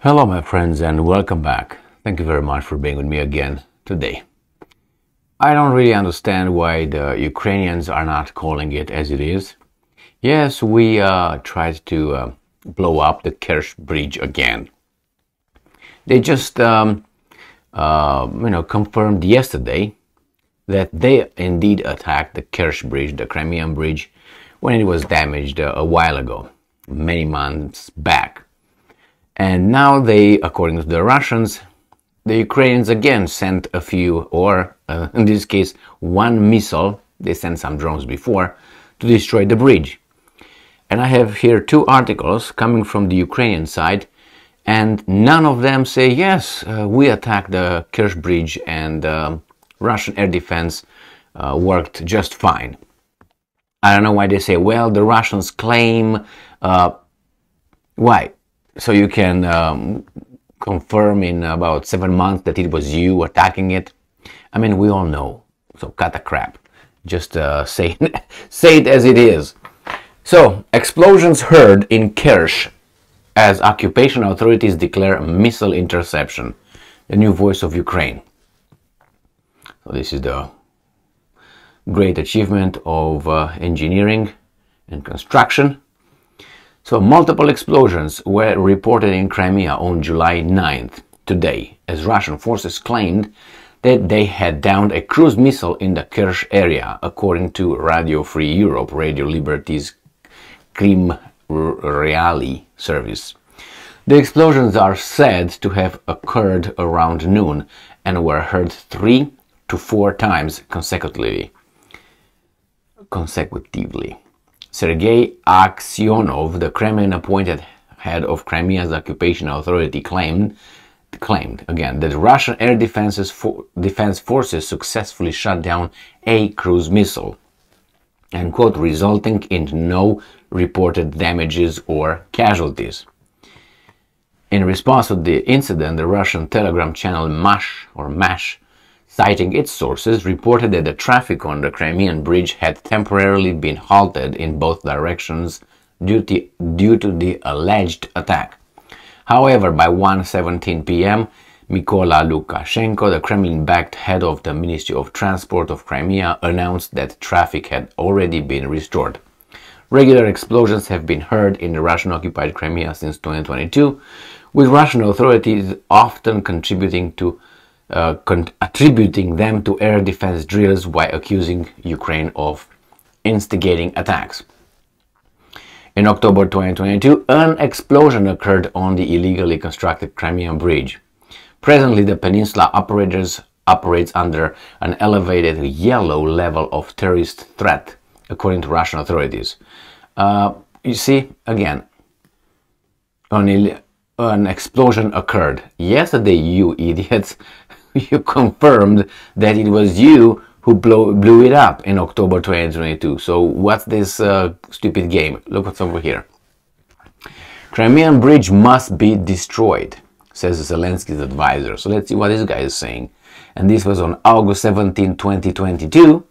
Hello my friends and welcome back. Thank you very much for being with me again today. I don't really understand why the Ukrainians are not calling it as it is. Yes, we tried to blow up the Kerch Bridge again. They just confirmed yesterday that they indeed attacked the Kerch Bridge, the Crimean bridge, when it was damaged a while ago, many months back. And now they, according to the Russians, the Ukrainians again sent a few, or in this case, one missile. They sent some drones before to destroy the bridge. And I have here two articles coming from the Ukrainian side, and none of them say, yes, we attacked the Kerch Bridge and Russian air defense worked just fine. I don't know why they say, well, the Russians claim. Why? So you can confirm in about 7 months that it was you attacking it? I mean, we all know. So cut the crap. Just say it as it is. So, explosions heard in Kerch as occupation authorities declare missile interception. The new voice of Ukraine. So this is the great achievement of engineering and construction. So multiple explosions were reported in Crimea on July 9th, today, as Russian forces claimed that they had downed a cruise missile in the Kerch area, according to Radio Free Europe, Radio Liberty's Crimea service. The explosions are said to have occurred around noon and were heard 3 to 4 times consecutively. Sergei Aksyonov, the Kremlin-appointed head of Crimea's occupation authority, claimed again that Russian air defense forces successfully shot down a cruise missile, and quote, resulting in no reported damages or casualties. In response to the incident, the Russian telegram channel MASH, citing its sources, reported that the traffic on the Crimean bridge had temporarily been halted in both directions due to the alleged attack. However, by 1:17 p.m., Mykola Lukashenko, the Kremlin-backed head of the Ministry of Transport of Crimea, announced that traffic had already been restored. Regular explosions have been heard in the Russian-occupied Crimea since 2022, with Russian authorities often attributing them to air defense drills while accusing Ukraine of instigating attacks. In October 2022, an explosion occurred on the illegally constructed Crimean bridge. Presently, the peninsula operates under an elevated yellow level of terrorist threat, according to Russian authorities. You see, again, an explosion occurred. Yesterday, you idiots, you confirmed that it was you who blew it up in October 2022. So what's this stupid game? Look what's over here. Crimean bridge must be destroyed, says Zelensky's advisor. So let's see what this guy is saying. And this was on August 17, 2022.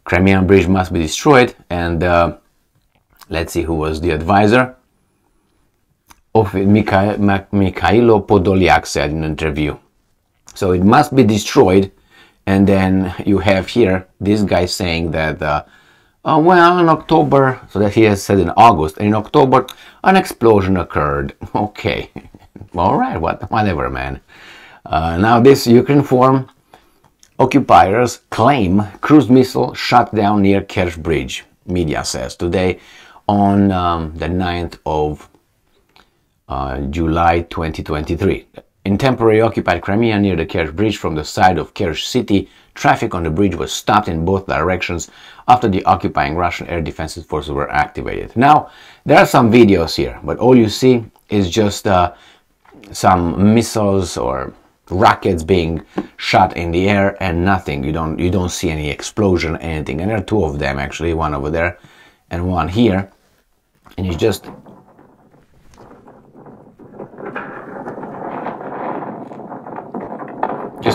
Crimean bridge must be destroyed. And let's see who was the advisor. Mikhailo Podolyak said in an interview. So it must be destroyed, and then you have here this guy saying that, well, in October, so that he has said in August, in October, an explosion occurred. Okay, all right, whatever, man. Now this Ukraine form occupiers claim cruise missile shot down near Kerch Bridge, media says, today on the 9th of July 2023. In temporary occupied Crimea near the Kerch Bridge from the side of Kerch city, traffic on the bridge was stopped in both directions after the occupying Russian air defense forces were activated. Now, there are some videos here, but all you see is just some missiles or rockets being shot in the air and nothing. You don't see any explosion, anything. And there are two of them actually, one over there and one here. And it's just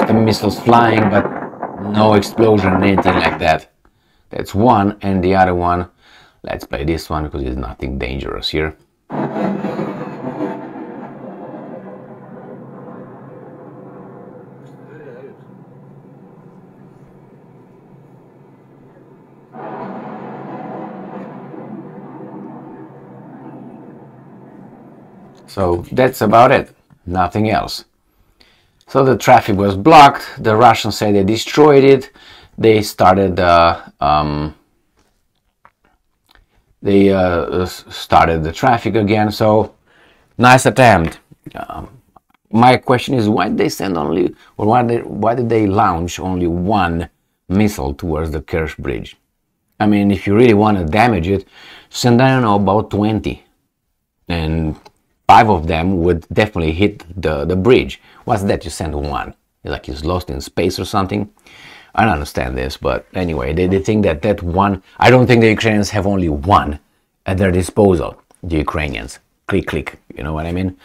the missiles flying, but no explosion or anything like that. That's one, and the other one, let's play this one because there's nothing dangerous here. So that's about it, nothing else. So the traffic was blocked. The Russians say they destroyed it. They started started the traffic again. So nice attempt. My question is, why did they send only, or why did they launch only one missile towards the Kerch Bridge? I mean, if you really want to damage it, send, I don't know, about 20, and 5 of them would definitely hit the bridge. What's that? You send one, like he's lost in space or something. I don't understand this, but anyway, they think that one. I don't think the Ukrainians have only one at their disposal. The Ukrainians, click, you know what I mean?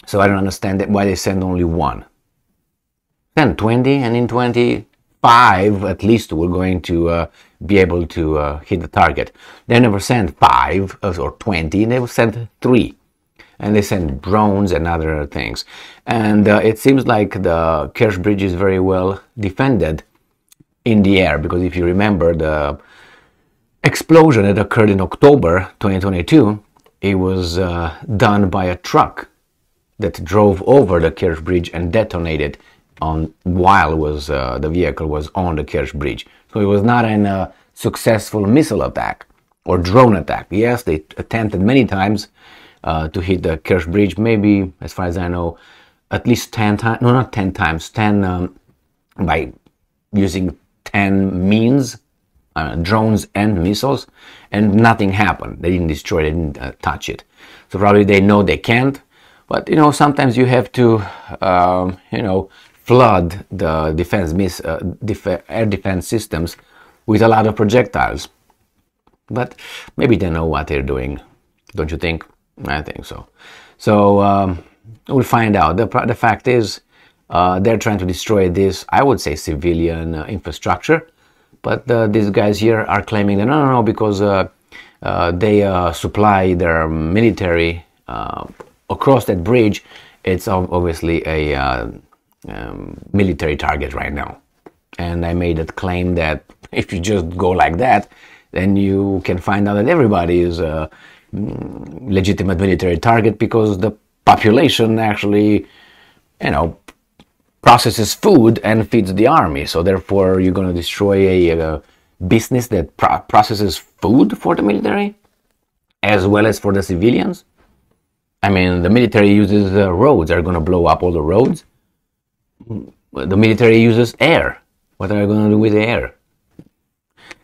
So I don't understand why they send only one. Send 20, and in 25 at least we're going to be able to hit the target. They never send 5 or 20, they will send 3. And they send drones and other things. And it seems like the Kerch Bridge is very well defended in the air, because if you remember the explosion that occurred in October 2022, it was done by a truck that drove over the Kerch Bridge and detonated while the vehicle was on the Kerch Bridge. So it was not a successful missile attack or drone attack. Yes, they attempted many times to hit the Kerch Bridge, maybe, as far as I know, at least 10 times, no, not 10 times, 10 by using 10 means, drones and missiles, and nothing happened. They didn't destroy it, they didn't touch it. So probably they know they can't, but you know, sometimes you have to, you know, flood the air defense systems with a lot of projectiles. But maybe they know what they're doing, don't you think? I think so. So we'll find out. The fact is, they're trying to destroy this, I would say, civilian infrastructure. But these guys here are claiming that no, because they supply their military across that bridge. It's obviously a military target right now. And I made that claim that if you just go like that, then you can find out that everybody is a legitimate military target, because the population actually, you know, processes food and feeds the army. So therefore, you're going to destroy a business that processes food for the military as well as for the civilians. I mean, the military uses roads. They're going to blow up all the roads. The military uses air. What are they going to do with the air?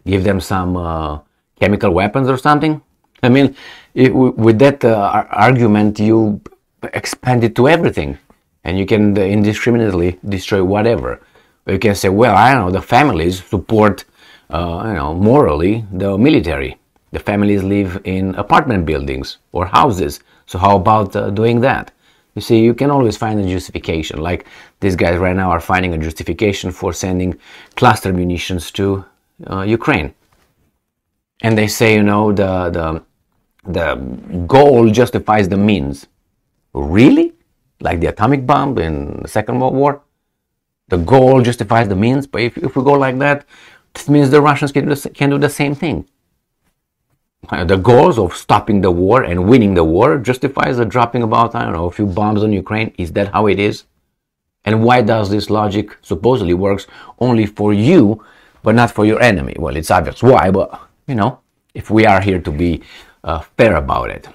Give them some chemical weapons or something? I mean, with that argument, you expand it to everything, and you can indiscriminately destroy whatever. Or you can say, well, I don't know, the families support, you know, morally the military. The families live in apartment buildings or houses. So how about doing that? You see, you can always find a justification. Like these guys right now are finding a justification for sending cluster munitions to Ukraine. And they say, you know, the goal justifies the means. Really? Like the atomic bomb in the Second World War? The goal justifies the means? But if we go like that, it means the Russians can do the same thing. The goals of stopping the war and winning the war justifies the dropping about, I don't know, a few bombs on Ukraine. Is that how it is? And why does this logic supposedly works only for you, but not for your enemy? Well, it's obvious why, but, you know, if we are here to be fair about it.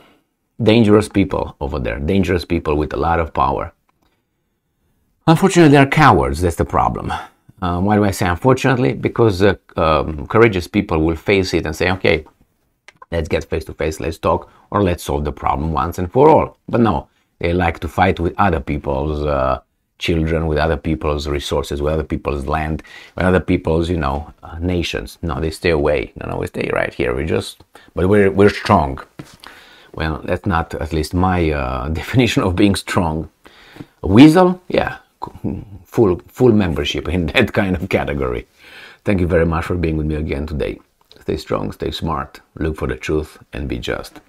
Dangerous people over there, dangerous people with a lot of power. Unfortunately, they're cowards, that's the problem. Why do I say unfortunately? Because courageous people will face it and say, okay, let's get face to face, let's talk, or let's solve the problem once and for all. But no, they like to fight with other people's children, with other people's resources, with other people's land, with other people's, you know, nations. No, they stay away. No, we stay right here. But we're strong. Well, that's not at least my definition of being strong. A weasel? Yeah, full membership in that kind of category. Thank you very much for being with me again today. Stay strong, stay smart, look for the truth, and be just.